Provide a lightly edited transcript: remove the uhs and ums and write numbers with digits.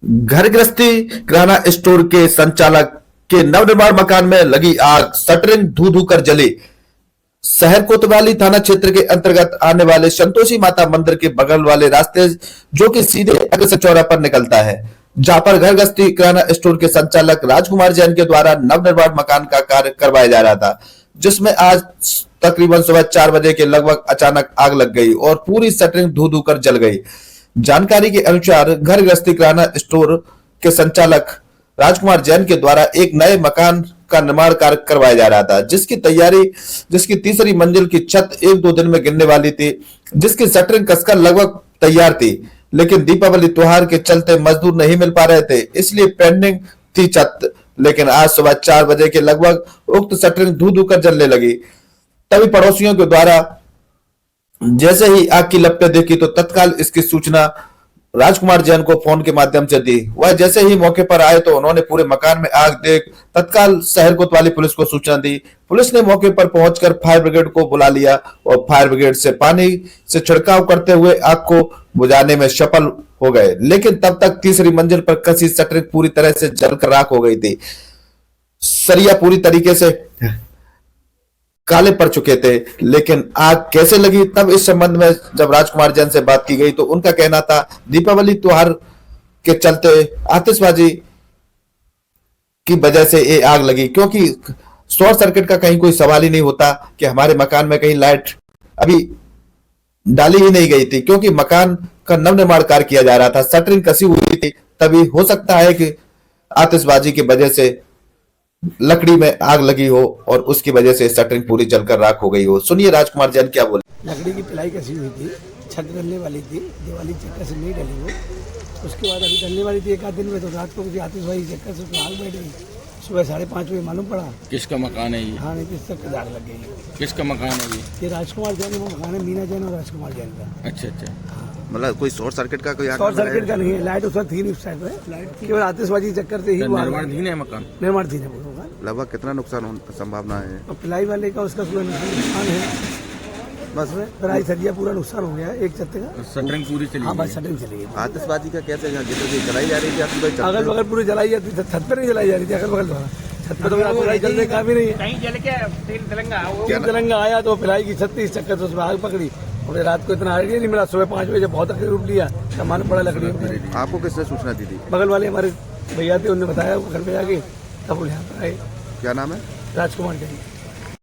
घर गृहस्थी किराना स्टोर के संचालक के नवनिर्माण मकान में लगी आग, शटरिंग धू धू कर जली। शहर कोतवाली थाना क्षेत्र के अंतर्गत आने वाले संतोषी माता मंदिर के बगल वाले रास्ते जो कि सीधे अग्रसर चौराहे पर निकलता है, जहां पर घर गृहस्थी किराना स्टोर के संचालक राजकुमार जैन के द्वारा नवनिर्माण मकान का कार्य करवाया जा रहा था, जिसमें आज तकरीबन सुबह 4 बजे के लगभग अचानक आग लग गई और पूरी शटरिंग धू धू कर जल गई। जानकारी के अनुसार घर गृहस्थी किराना स्टोर के संचालक राजकुमार जैन के द्वारा एक नए मकान का निर्माण कार्य करवाया जा रहा था, जिसकी तीसरी मंजिल की छत 1-2 दिन में गिरने वाली थी, जिसकी शटरिंग कसकर लगभग तैयार थी, लेकिन दीपावली त्योहार के चलते मजदूर नहीं मिल पा रहे थे, इसलिए पेंडिंग थी छत। लेकिन आज सुबह 4 बजे के लगभग उक्त शटरिंग धू धू कर जलने लगी। तभी पड़ोसियों के द्वारा जैसे ही आग की लपटें देखी तो तत्काल इसकी सूचना राजकुमार जैन को फोन के माध्यम से दी। वह जैसे ही मौके पर आए तो उन्होंने पूरे मकान में आग देख तत्काल शहर कोतवाली पुलिस को सूचना दी। पुलिस ने मौके पर पहुंचकर फायर ब्रिगेड को बुला लिया और फायर ब्रिगेड से पानी से छिड़काव करते हुए आग को बुझाने में सफल हो गए, लेकिन तब तक तीसरी मंजिल पर कसी शटरिंग पूरी तरह से जलकर राख हो गई थी। सरिया पूरी तरीके से काले पड़ चुके थे, लेकिन आग कैसे लगी, तब इस संबंध में जब राजकुमार जैन से बात की गई तो उनका कहना था दीपावली त्योहार के चलते आतिशबाजी की वजह से ये आग लगी, क्योंकि शॉर्ट सर्किट का कहीं कोई सवाल ही नहीं होता कि हमारे मकान में कहीं लाइट अभी डाली ही नहीं गई थी, क्योंकि मकान का नवनिर्माण कार्य किया जा रहा था, शटरिंग कसी हुई थी। तभी हो सकता है कि आतिशबाजी की वजह से लकड़ी में आग लगी हो और उसकी वजह से शटरिंग पूरी जलकर राख हो गई हो। सुनिए राजकुमार जैन क्या बोले। लकड़ी की पिलाई कसी हुई थी, छत डलने वाली थी, दिवाली चक्कर से नहीं डली वो। उसके बाद अभी डलने वाली थी 1 आध दिन में, तो रात को किसी आतिशबाजी चक्कर से उसमें आग बैठ गई। सुबह 5:30 बजे मालूम पड़ा। किसका मकान है ये? हाँ नहीं, किस तक आग लग गई। किसका मकान है ये? राजकुमार जैन वो मकान है, मीना जैन और राजकुमार जैन का। अच्छा अच्छा, मतलब कोई शॉर्ट सर्किट का कोई शॉर्ट सर्किट का नहीं है, लाइट उस वक्त थी नहीं उस टाइम पे, केवल आतिशबाजी चक्कर से ही निर्माणाधीन है मकान? निर्माणाधीन है वो मकान। लगभग कितना नुकसान संभावना है? और पिलाई वाले का उसका पूरा नुकसान है, बस पिलाई सरिया पूरा नुकसान हो गया है एक छत का। शटरिंग पूरी चली? हाँ बस शटरिंग चली गई। आतिशबाजी का कैसे जलाई जा रही थी? अगल बगल पूरी जलाई जाती थी, छत पर नहीं जलाई जा रही थी, अगल बगल द्वारा छत पर तो जलने का भी नहीं है। कहीं जल के तिरंगा आया तो पिलाई की छत इस चक्कर से उसमें आग पकड़ी और रात को इतना आइडिया नहीं मिला। सुबह 5 बजे बहुत अकेले रूप लिया, सामान पड़ा लकड़ी। आपको किसने सूचना दी थी? बगल वाले हमारे भैया थे, उन्होंने बताया, घर पे जाके तब यहाँ पर आए। क्या नाम है? राजकुमार जैन।